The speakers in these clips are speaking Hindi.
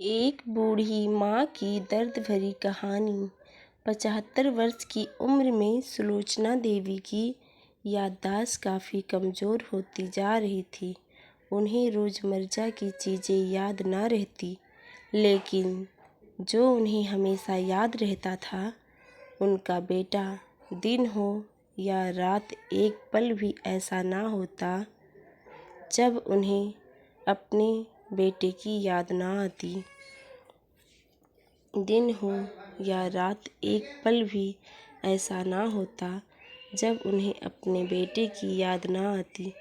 एक बूढ़ी माँ की दर्द भरी कहानी। 75 वर्ष की उम्र में सुलोचना देवी की याददाश्त काफ़ी कमज़ोर होती जा रही थी। उन्हें रोज़मर्रा की चीज़ें याद न रहती, लेकिन जो उन्हें हमेशा याद रहता था, उनका बेटा। दिन हो या रात, एक पल भी ऐसा ना होता जब उन्हें अपने बेटे की याद ना आती। दिन हो या रात, एक पल भी ऐसा ना होता जब उन्हें अपने बेटे की याद ना आती।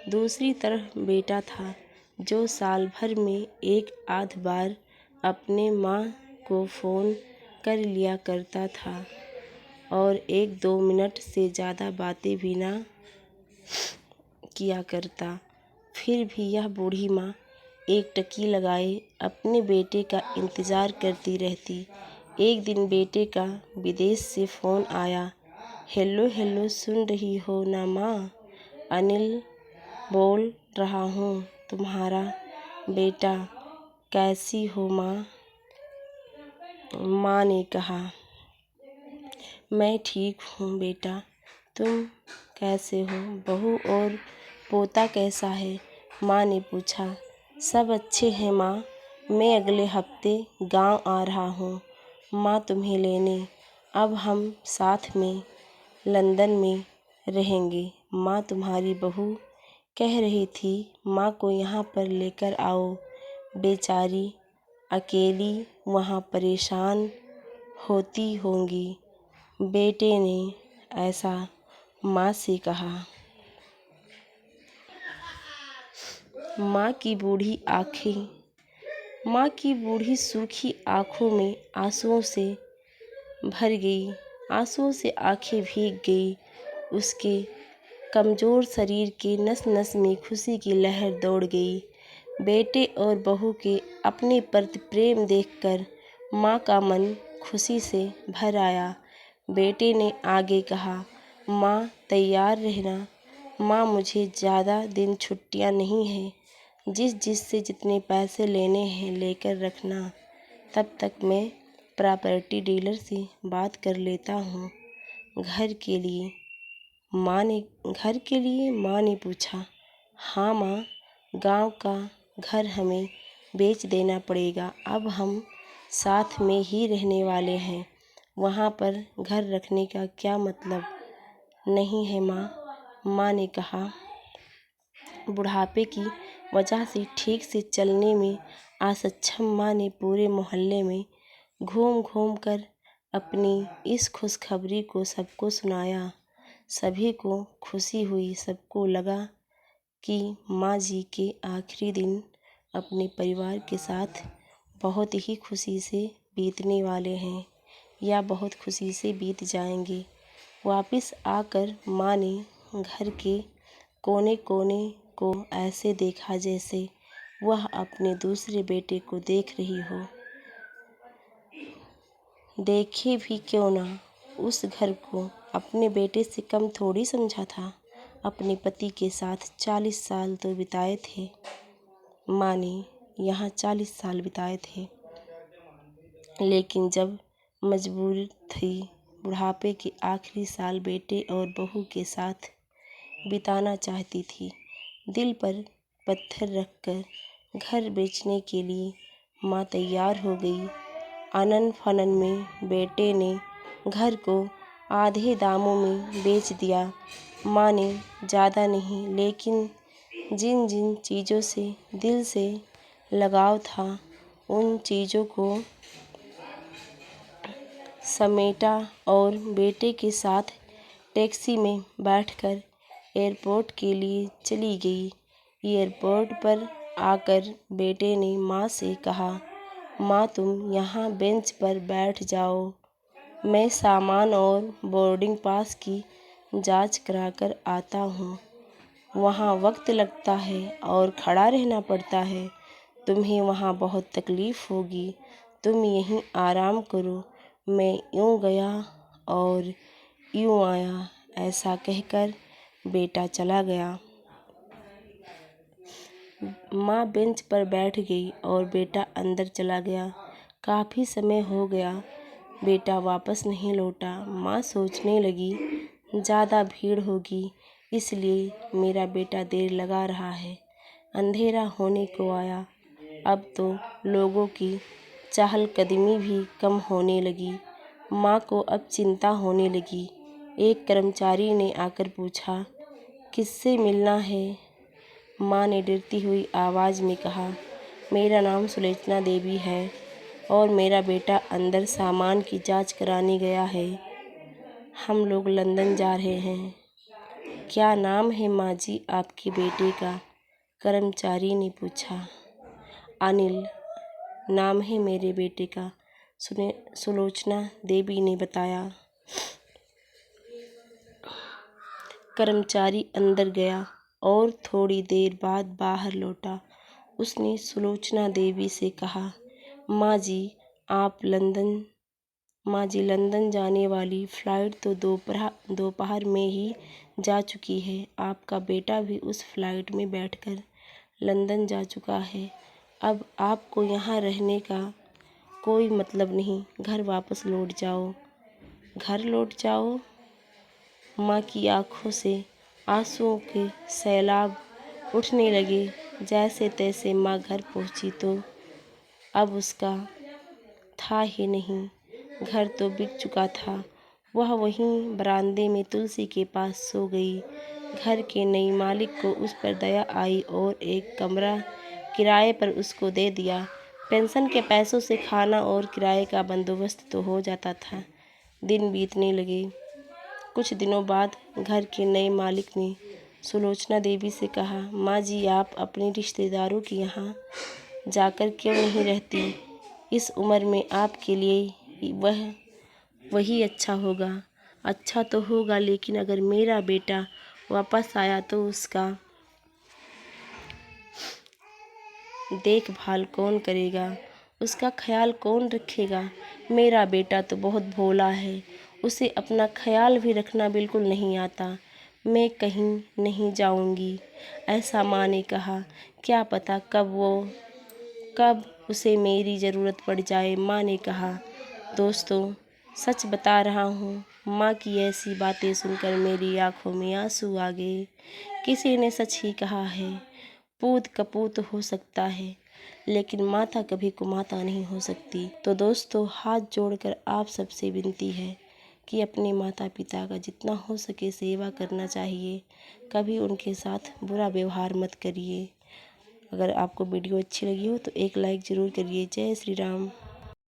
दूसरी तरफ बेटा था, जो साल भर में एक आध बार अपने माँ को फ़ोन कर लिया करता था और 1-2 मिनट से ज़्यादा बातें भी ना किया करता। फिर भी यह बूढ़ी माँ एकटकी लगाए अपने बेटे का इंतज़ार करती रहती। एक दिन बेटे का विदेश से फ़ोन आया। हेलो हेलो, सुन रही हो ना माँ? अनिल बोल रहा हूँ, तुम्हारा बेटा। कैसी हो माँ? माँ ने कहा। मैं ठीक हूँ बेटा, तुम कैसे हो? बहू और पोता कैसा है? माँ ने पूछा। सब अच्छे हैं माँ, मैं अगले हफ्ते गांव आ रहा हूँ माँ तुम्हें लेने। अब हम साथ में लंदन में रहेंगे। माँ तुम्हारी बहू कह रही थी माँ को यहाँ पर लेकर आओ, बेचारी अकेली वहाँ परेशान होती होंगी। बेटे ने ऐसा माँ से कहा। माँ की बूढ़ी सूखी आँखों में आंसुओं से भर गई। आंसुओं से आंखें भीग गई। उसके कमज़ोर शरीर के नस नस में खुशी की लहर दौड़ गई। बेटे और बहू के अपने प्रति प्रेम देखकर माँ का मन खुशी से भर आया। बेटे ने आगे कहा, माँ तैयार रहना। माँ मुझे ज़्यादा दिन छुट्टियाँ नहीं हैं, जिससे जितने पैसे लेने हैं लेकर रखना। तब तक मैं प्रॉपर्टी डीलर से बात कर लेता हूँ। घर के लिए माँ ने पूछा। हाँ माँ, गांव का घर हमें बेच देना पड़ेगा। अब हम साथ में ही रहने वाले हैं, वहाँ पर घर रखने का क्या मतलब नहीं है माँ ने कहा। बुढ़ापे की वजह से ठीक से चलने में असक्षम माँ ने पूरे मोहल्ले में घूम घूम कर अपनी इस खुशखबरी को सबको सुनाया। सभी को खुशी हुई। सबको लगा कि माँ जी के आखिरी दिन अपने परिवार के साथ बहुत ही खुशी से बीतने वाले हैं, या बहुत खुशी से बीत जाएंगे। वापस आकर माँ ने घर के कोने कोने को ऐसे देखा जैसे वह अपने दूसरे बेटे को देख रही हो। देखे भी क्यों ना, उस घर को अपने बेटे से कम थोड़ी समझा था। अपने पति के साथ 40 साल तो बिताए थे। माँ ने यहाँ 40 साल बिताए थे, लेकिन जब मजबूरी थी, बुढ़ापे के आखिरी साल बेटे और बहू के साथ बिताना चाहती थी। दिल पर पत्थर रखकर घर बेचने के लिए माँ तैयार हो गई। आनन फानन में बेटे ने घर को आधे दामों में बेच दिया। माँ ने ज़्यादा नहीं, लेकिन जिन जिन चीज़ों से दिल से लगाव था, उन चीज़ों को समेटा और बेटे के साथ टैक्सी में बैठकर एयरपोर्ट के लिए चली गई। एयरपोर्ट पर आकर बेटे ने माँ से कहा, माँ तुम यहाँ बेंच पर बैठ जाओ, मैं सामान और बोर्डिंग पास की जांच कराकर आता हूँ। वहाँ वक्त लगता है और खड़ा रहना पड़ता है, तुम्हें वहाँ बहुत तकलीफ़ होगी, तुम यहीं आराम करो। मैं यूँ गया और यूँ आया। ऐसा कहकर बेटा चला गया। माँ बेंच पर बैठ गई और बेटा अंदर चला गया। काफ़ी समय हो गया, बेटा वापस नहीं लौटा। माँ सोचने लगी, ज़्यादा भीड़ होगी इसलिए मेरा बेटा देर लगा रहा है। अंधेरा होने को आया, अब तो लोगों की चहलकदमी भी कम होने लगी। माँ को अब चिंता होने लगी। एक कर्मचारी ने आकर पूछा, किससे मिलना है? माँ ने डरती हुई आवाज़ में कहा, मेरा नाम सुलोचना देवी है और मेरा बेटा अंदर सामान की जांच कराने गया है। हम लोग लंदन जा रहे हैं। क्या नाम है माँ जी आपके बेटे का? कर्मचारी ने पूछा। अनिल नाम है मेरे बेटे का, सुलोचना देवी ने बताया। कर्मचारी अंदर गया और थोड़ी देर बाद बाहर लौटा। उसने सुलोचना देवी से कहा, माँ जी लंदन जाने वाली फ़्लाइट तो दोपहर में ही जा चुकी है। आपका बेटा भी उस फ़्लाइट में बैठकर लंदन जा चुका है। अब आपको यहाँ रहने का कोई मतलब नहीं, घर वापस लौट जाओ। घर लौट जाओ? माँ की आंखों से आंसुओं के सैलाब उठने लगे। जैसे तैसे माँ घर पहुँची तो अब उसका था ही नहीं। घर तो बिक चुका था। वह वहीं बरामदे में तुलसी के पास सो गई। घर के नए मालिक को उस पर दया आई और एक कमरा किराए पर उसको दे दिया। पेंशन के पैसों से खाना और किराए का बंदोबस्त तो हो जाता था। दिन बीतने लगे। कुछ दिनों बाद घर के नए मालिक ने सुलोचना देवी से कहा, माँ जी आप अपने रिश्तेदारों के यहाँ जाकर क्यों नहीं रहती? इस उम्र में आपके लिए वही अच्छा होगा। अच्छा तो होगा, लेकिन अगर मेरा बेटा वापस आया तो उसका देखभाल कौन करेगा? उसका ख्याल कौन रखेगा? मेरा बेटा तो बहुत भोला है, उसे अपना ख्याल भी रखना बिल्कुल नहीं आता। मैं कहीं नहीं जाऊंगी, ऐसा माँ ने कहा। क्या पता कब उसे मेरी ज़रूरत पड़ जाए, माँ ने कहा। दोस्तों, सच बता रहा हूँ, माँ की ऐसी बातें सुनकर मेरी आंखों में आंसू आ गए। किसी ने सच ही कहा है, पूत कपूत हो सकता है, लेकिन माता कभी कुमाता नहीं हो सकती। तो दोस्तों, हाथ जोड़कर आप सबसे विनती है कि अपने माता पिता का जितना हो सके सेवा करना चाहिए। कभी उनके साथ बुरा व्यवहार मत करिए। अगर आपको वीडियो अच्छी लगी हो तो एक लाइक ज़रूर करिए। जय श्री राम।